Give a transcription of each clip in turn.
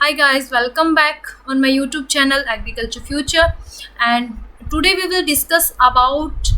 Hi guys, welcome back on my YouTube channel Agriculture Future, and today we will discuss about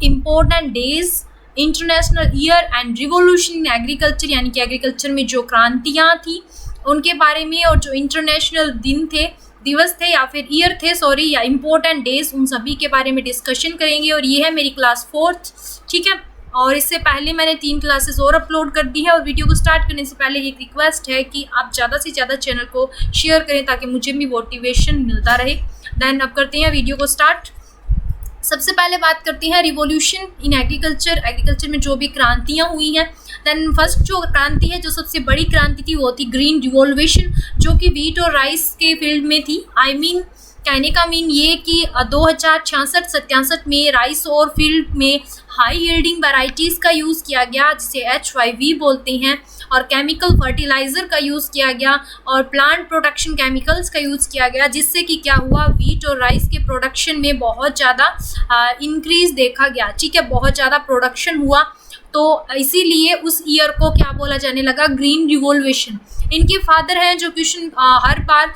important days, international year and revolution in agriculture, यानी कि agriculture में जो क्रांतियाँ थी उनके बारे में, और जो इंटरनेशनल दिन थे, दिवस थे या फिर ईयर थे सॉरी, या इम्पोर्टेंट डेज, उन सभी के बारे में डिस्कशन करेंगे। और ये है मेरी क्लास 4th, ठीक है। और इससे पहले मैंने 3 क्लासेस और अपलोड कर दी है। और वीडियो को स्टार्ट करने से पहले एक रिक्वेस्ट है कि आप ज़्यादा से ज़्यादा चैनल को शेयर करें ताकि मुझे भी मोटिवेशन मिलता रहे। देन अब करते हैं वीडियो को स्टार्ट। सबसे पहले बात करते हैं रिवॉल्यूशन इन एग्रीकल्चर, एग्रीकल्चर में जो भी क्रांतियाँ हुई हैं। देन फर्स्ट जो क्रांति है, जो सबसे बड़ी क्रांति थी, वो थी ग्रीन रिवॉल्यूशन, जो कि वीट और राइस के फील्ड में थी। कहने का मीन ये कि 2066-67 में राइस और फील्ड में हाई यील्डिंग वैरायटीज़ का यूज़ किया गया, जिसे HYV बोलते हैं, और केमिकल फर्टिलाइज़र का यूज़ किया गया और प्लांट प्रोटेक्शन केमिकल्स का यूज़ किया गया, जिससे कि क्या हुआ, वीट और राइस के प्रोडक्शन में बहुत ज़्यादा इंक्रीज़ देखा गया, ठीक है, बहुत ज़्यादा प्रोडक्शन हुआ। तो इसीलिए उस ईयर को क्या बोला जाने लगा, ग्रीन रिवॉल्यूशन। इनके फादर हैं, जो क्वेश्चन हर बार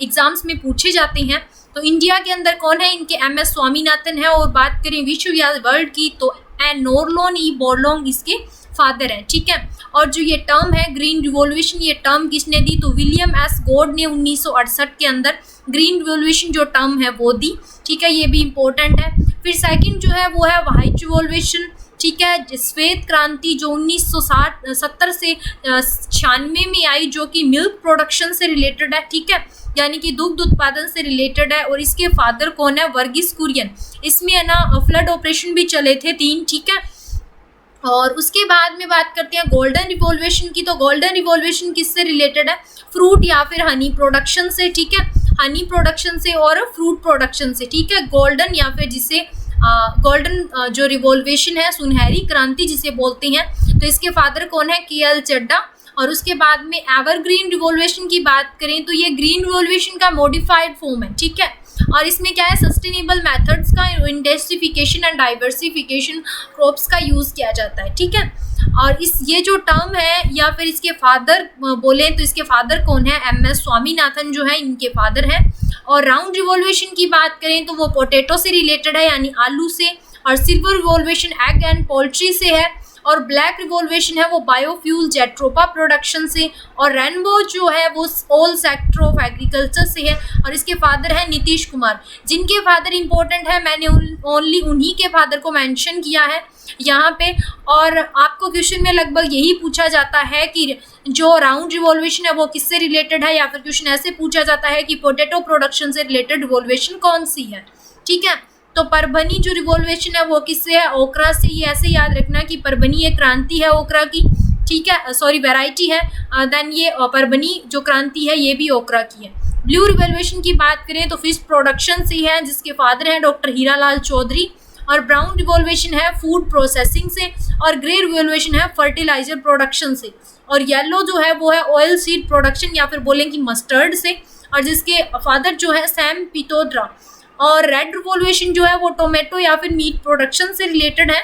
एग्जाम्स में पूछे जाते हैं। तो इंडिया के अंदर कौन है, इनके MS स्वामीनाथन है। और बात करें विश्व या वर्ल्ड की, तो नॉर्लोन ई बोरलॉन्ग इसके फादर हैं, ठीक है। और जो ये टर्म है ग्रीन रिवॉल्यूशन, ये टर्म किसने दी, तो विलियम S गॉड ने 1968 के अंदर ग्रीन रिवॉल्यूशन जो टर्म है वो दी, ठीक है। ये भी इम्पोर्टेंट है। फिर सेकंड जो है वो है व्हाइट रिवॉल्यूशन, ठीक है, श्वेत क्रांति, जो 1970 से 96 में आई, जो कि मिल्क प्रोडक्शन से रिलेटेड है, ठीक है, यानी कि दुग्ध उत्पादन से रिलेटेड है। और इसके फादर कौन है, वर्गीस कुरियन। इसमें है ना फ्लड ऑपरेशन भी चले थे 3, ठीक है। और उसके बाद में बात करते हैं गोल्डन रिवॉल्यूशन की। तो गोल्डन रिवॉल्यूशन किससे रिलेटेड है, फ्रूट या फिर हनी प्रोडक्शन से, ठीक है, हनी प्रोडक्शन से और फ्रूट प्रोडक्शन से, ठीक है। गोल्डन या फिर जिसे गोल्डन जो रिवॉल्यूशन है, सुनहरी क्रांति जिसे बोलते हैं, तो इसके फादर कौन है, KL चड्डा। और उसके बाद में एवरग्रीन रिवॉल्यूशन की बात करें तो ये ग्रीन रिवॉल्यूशन का मॉडिफाइड फॉर्म है, ठीक है। और इसमें क्या है, सस्टेनेबल मेथड्स का इंटेंसिफिकेशन एंड डाइवर्सिफिकेशन क्रॉप्स का यूज़ किया जाता है, ठीक है। और ये जो टर्म है, या फिर इसके फादर बोले तो इसके फादर कौन है, MS स्वामीनाथन जो है, इनके फादर हैं। और राउंड रिवॉल्यूशन की बात करें तो वो पोटैटो से रिलेटेड है, यानी आलू से। और silver revolution egg and poultry से है। और ब्लैक रिवॉल्यूशन है वो बायोफ्यूल जेट्रोपा प्रोडक्शन से। और रेनबो जो है वो ऑल सेक्टर ऑफ एग्रीकल्चर से है। और इसके फादर हैं नीतीश कुमार, जिनके फादर इंपॉर्टेंट है, मैंने ओनली उन्हीं के फादर को मेंशन किया है यहाँ पे। और आपको क्वेश्चन में लगभग यही पूछा जाता है कि जो राउंड रिवॉल्यूशन है वो किससे रिलेटेड है, या फिर क्वेश्चन ऐसे पूछा जाता है कि पोटैटो प्रोडक्शन से रिलेटेड रिवॉल्यूशन कौन सी है, ठीक है। तो परभनी जो रिवॉल्यूशन है वो किससे है, ओकरा से। ये ऐसे याद रखना कि परभनी एक क्रांति है ओकरा की, ठीक है, सॉरी वैरायटी है। देन ये परभनी जो क्रांति है ये भी ओकरा की है। ब्लू रिवॉल्यूशन की बात करें तो फिश प्रोडक्शन से है, जिसके फादर हैं डॉक्टर हीरालाल चौधरी। और ब्राउन रिवॉल्यूशन है फूड प्रोसेसिंग से। और ग्रे रिवॉल्यूशन है फर्टिलाइजर प्रोडक्शन से। और येलो जो है वो है ऑयल सीड प्रोडक्शन, या फिर बोलें कि मस्टर्ड से, और जिसके फादर जो है सैम पित्रोदा। और रेड रिवॉल्यूशन जो है वो टोमेटो या फिर मीट प्रोडक्शन से रिलेटेड है।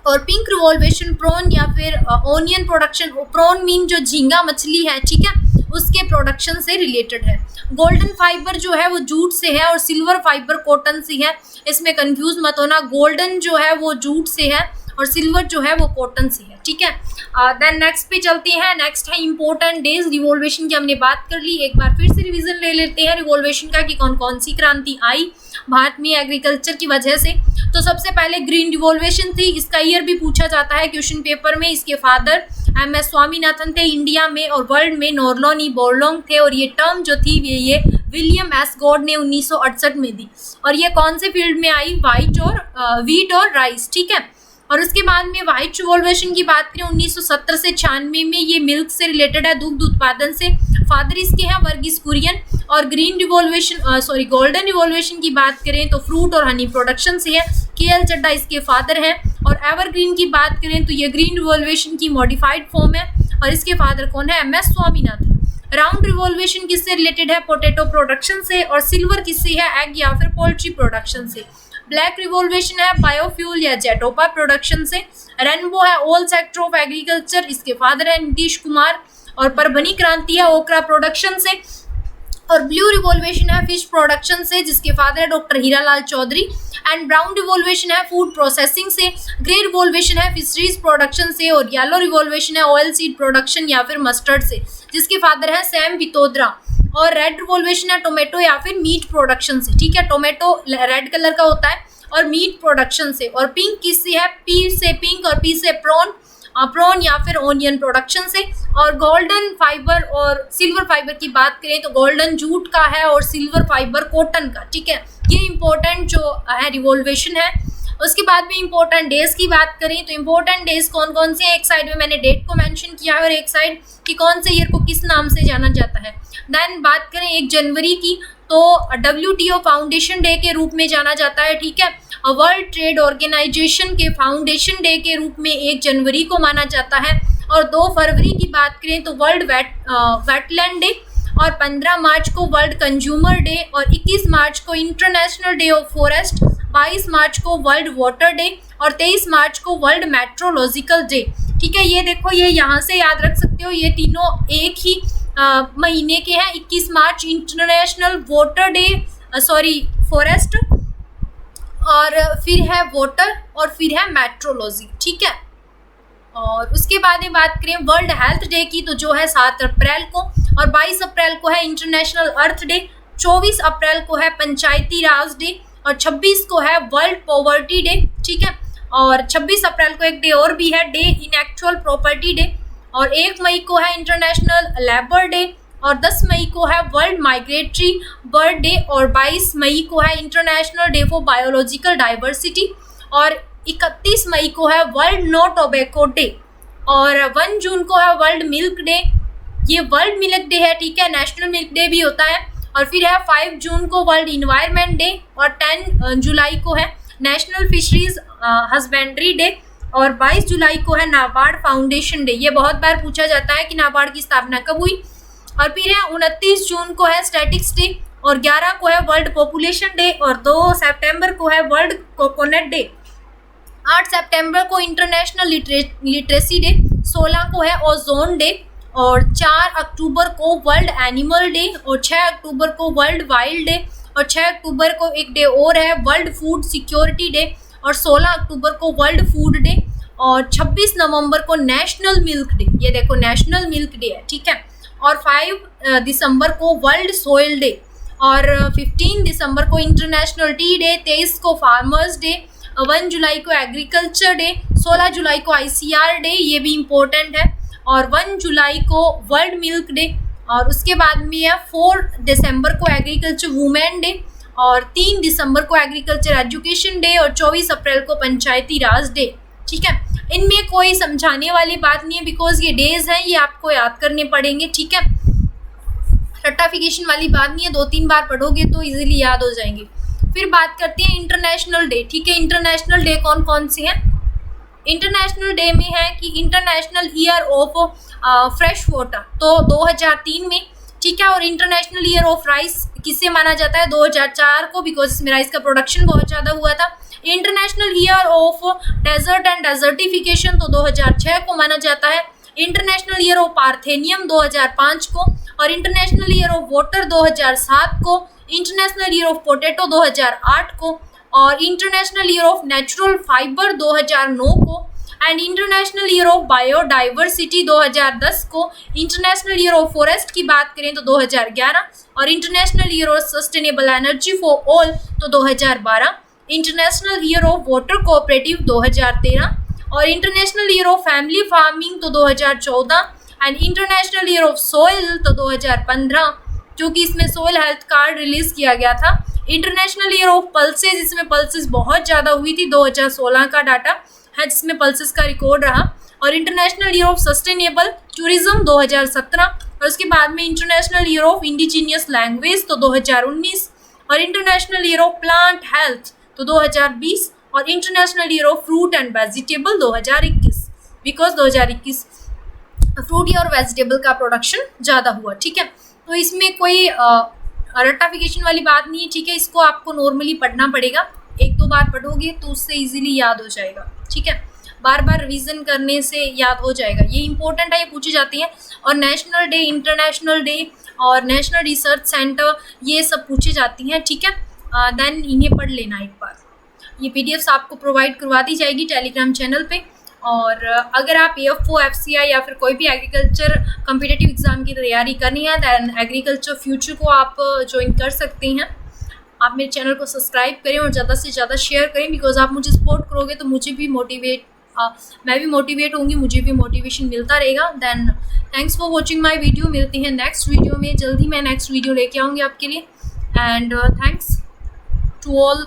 और पिंक रिवॉल्यूशन प्रॉन या फिर ऑनियन प्रोडक्शन, प्रॉन मीन जो झींगा मछली है, ठीक है, उसके प्रोडक्शन से रिलेटेड है। गोल्डन फाइबर जो है वो जूट से है, और सिल्वर फाइबर कॉटन से है। इसमें कंफ्यूज मत होना, गोल्डन जो है वो जूट से है और सिल्वर जो है वो कॉटन से है, ठीक है। देन नेक्स्ट पे चलते हैं। नेक्स्ट है इंपॉर्टेंट डेज। रिवॉल्यूशन की हमने बात कर ली, एक बार फिर से रिवीजन ले लेते हैं रिवॉल्यूशन का कि कौन कौन सी क्रांति आई भारत में एग्रीकल्चर की वजह से। तो सबसे पहले ग्रीन रिवॉल्यूशन थी, इसका ईयर भी पूछा जाता है क्वेश्चन पेपर में। इसके फादर MS स्वामीनाथन थे इंडिया में, और वर्ल्ड में नॉर्लोन ई बोरलॉन्ग थे। और ये टर्म जो थी ये विलियम S गॉड ने 1968 में दी। और ये कौन से फील्ड में आई, वीट और राइस, ठीक है। और उसके बाद में व्हाइट रिवॉल्यूशन की बात करें 1970 से 96 में, ये मिल्क से रिलेटेड है, दुग्ध उत्पादन से। फादर इसके हैं वर्गीस कुरियन। और ग्रीन रिवॉल्यूशन गोल्डन रिवॉल्यूशन की बात करें तो फ्रूट और हनी प्रोडक्शन से है, KL चड्डा इसके फादर हैं। और एवरग्रीन की बात करें तो ये ग्रीन रिवॉल्यूशन की मॉडिफाइड फॉर्म है, और इसके फादर कौन है, MS स्वामीनाथन। राउंड रिवॉल्यूशन किससे रिलेटेड है, पोटैटो प्रोडक्शन से। और सिल्वर किससे है, एग या फिर पोल्ट्री प्रोडक्शन से। ब्लैक रिवॉल्यूशन है बायोफ्यूल या जेटोपा प्रोडक्शन से। रेनबो है ऑल सेक्टर ऑफ एग्रीकल्चर, इसके फादर है नीतीश कुमार। और परभनी क्रांति है ओकरा प्रोडक्शन से, और ब्लू रिवॉल्यूशन है फिश प्रोडक्शन से जिसके फादर है doctor Hiralal Chaudhary, and brown revolution है फूड प्रोसेसिंग से, ग्रे रिवॉल्यूशन है फिशरीज प्रोडक्शन से, और येलो रिवॉल्यूशन है ऑयल सीड प्रोडक्शन या फिर मस्टर्ड से जिसके फादर है सैम वितोद्रा, और रेड रिवॉल्यूशन है टोमेटो या फिर मीट प्रोडक्शन से, ठीक है, टोमेटो रेड कलर का होता है और मीट प्रोडक्शन से, और पिंक किससे है, पी से पिंक और पी से प्रॉन या फिर ओनियन प्रोडक्शन से, और गोल्डन फाइबर और सिल्वर फाइबर की बात करें तो गोल्डन जूट का है और सिल्वर फाइबर कॉटन का, ठीक है, ये इंपॉर्टेंट जो है रिवॉल्यूशन है। उसके बाद में इंपॉर्टेंट डेज की बात करें तो इंपॉर्टेंट डेज कौन कौन से हैं, एक साइड में मैंने डेट को मेंशन किया है और एक साइड कि कौन से ईयर को किस नाम से जाना जाता है। देन बात करें 1 जनवरी की तो WTO फाउंडेशन डे के रूप में जाना जाता है, ठीक है, वर्ल्ड ट्रेड ऑर्गेनाइजेशन के फाउंडेशन डे के रूप में 1 जनवरी को माना जाता है, और 2 फरवरी की बात करें तो वर्ल्ड वेटलैंड डे, और 15 मार्च को वर्ल्ड कंज्यूमर डे, और 21 मार्च को इंटरनेशनल डे ऑफ फॉरेस्ट, 22 मार्च को वर्ल्ड वाटर डे, और 23 मार्च को वर्ल्ड मेट्रोलॉजिकल डे, ठीक है। ये देखो, ये यहाँ से याद रख सकते हो, ये तीनों एक ही महीने के हैं। 21 March international water day, sorry forest, और फिर है वाटर, और फिर है मेट्रोलॉजी, ठीक है। और उसके बाद में बात करें वर्ल्ड हेल्थ डे की तो जो है 7 अप्रैल को, और 22 अप्रैल को है इंटरनेशनल अर्थ डे, 24 अप्रैल को है पंचायती राज डे, और 26 को है वर्ल्ड पॉवर्टी डे, ठीक है, और 26 अप्रैल को एक डे और भी है, डे इनेक्चुअल प्रॉपर्टी डे, और 1 मई को है इंटरनेशनल लेबर डे, और 10 मई को है वर्ल्ड माइग्रेटरी बर्ड डे, और 22 मई को है international day for biological diversity, और 31 मई को है वर्ल्ड नो टोबैको डे, और 1 जून को है वर्ल्ड मिल्क डे, ये वर्ल्ड मिल्क डे है, ठीक है, नेशनल मिल्क डे भी होता है, और फिर है 5 जून को वर्ल्ड इन्वायरमेंट डे, और 10 जुलाई को है नेशनल फिशरीज हस्बेंड्री डे, और 22 जुलाई को है नाबार्ड फाउंडेशन डे। ये बहुत बार पूछा जाता है कि नाबार्ड की स्थापना कब हुई। और फिर है 29 जून को है स्टैटिक्स डे, और 11 को है वर्ल्ड पॉपुलेशन डे, और 2 सितंबर को है वर्ल्ड कोकोनट डे, 8 सितंबर को इंटरनेशनल लिटरेसी डे, 16 को है ओजोन डे, और 4 अक्टूबर को वर्ल्ड एनिमल डे, और 6 अक्टूबर को वर्ल्ड वाइल्ड डे, और 6 अक्टूबर को एक डे और है वर्ल्ड फूड सिक्योरिटी डे, और 16 अक्टूबर को वर्ल्ड फूड डे, और 26 नवंबर को नेशनल मिल्क डे, ये देखो नेशनल मिल्क डे है, ठीक है, और 5 दिसंबर को वर्ल्ड सोइल डे, और 15 दिसंबर को इंटरनेशनल टी डे, 23 को फार्मर्स डे, 1 जुलाई को एग्रीकल्चर डे, 16 जुलाई को ICR डे, ये भी इम्पोर्टेंट है, और 1 जुलाई को वर्ल्ड मिल्क डे, और उसके बाद में है 4 दिसंबर को एग्रीकल्चर वुमेन डे, और 3 दिसंबर को एग्रीकल्चर एजुकेशन डे, और 24 अप्रैल को पंचायती राज डे, ठीक है। इनमें कोई समझाने वाली बात नहीं है बिकॉज ये डेज हैं, ये आपको याद करने पड़ेंगे, ठीक है, रट्टाफिकेशन वाली बात नहीं है, 2-3 बार पढ़ोगे तो इजीली याद हो जाएंगे। फिर बात करते हैं इंटरनेशनल डे, ठीक है, इंटरनेशनल डे कौन कौन से हैं। इंटरनेशनल डे में है कि international year of fresh water तो 2003 में, ठीक है, और इंटरनेशनल ईयर ऑफ राइस किससे माना जाता है 2004 को, बिकॉज इसमें राइस का प्रोडक्शन बहुत ज़्यादा हुआ था। International year of desert and desertification तो 2006 को माना जाता है। इंटरनेशनल ईयर ऑफ पार्थेनियम 2005 को, और इंटरनेशनल ईयर ऑफ वाटर 2007 को, इंटरनेशनल ईयर ऑफ पोटैटो 2008 को, और international year of natural fibre 2009 को, and international year of biodiversity 2010 को। इंटरनेशनल ईयर ऑफ फॉरेस्ट की बात करें तो 2011, और international year of sustainable energy for all तो 2012, international year of water cooperative 2013, और international year of family farming तो 2014, and international year of soil तो 2015, क्योंकि इसमें सॉइल हेल्थ कार्ड रिलीज किया गया था। इंटरनेशनल ईयर ऑफ पल्सेज, इसमें पल्सेज बहुत ज़्यादा हुई थी, 2016 का डाटा है जिसमें पल्सेस का रिकॉर्ड रहा, और international year of sustainable tourism 2017, और उसके बाद में international year of indigenous language तो 2019, और international year of plant health तो 2020, और international year of fruit and vegetable 2021, because 2021 fruit और वेजिटेबल का प्रोडक्शन ज़्यादा हुआ, ठीक है। तो इसमें कोई रट्टाफिकेशन वाली बात नहीं है, ठीक है, इसको आपको नॉर्मली पढ़ना पड़ेगा, 1-2 बार पढ़ोगे तो उससे इजीली याद हो जाएगा, ठीक है। बार बार रिवीजन करने से याद हो जाएगा। ये इंपॉर्टेंट है, ये पूछी जाती है। और नेशनल डे, इंटरनेशनल डे और नेशनल रिसर्च सेंटर ये सब पूछी जाती हैं, ठीक है। देन इन्हें पढ़ लेना एक बार। ये पीडीएफ्स आपको प्रोवाइड करवा दी जाएगी टेलीग्राम चैनल पे। और अगर आप AFO, FCI या फिर कोई भी एग्रीकल्चर कम्पिटिटिव एग्ज़ाम की तैयारी करनी है दैन एग्रीकल्चर फ्यूचर को आप ज्वाइन कर सकते हैं। आप मेरे चैनल को सब्सक्राइब करें और ज़्यादा से ज़्यादा शेयर करें, बिकॉज आप मुझे सपोर्ट करोगे तो मुझे भी मैं भी मोटिवेट होंगी, मुझे भी मोटिवेशन मिलता रहेगा। Then thanks for watching my video. मिलते हैं नेक्स्ट वीडियो में, जल्दी मैं नेक्स्ट वीडियो लेके आऊँगी आपके लिए। And thanks to all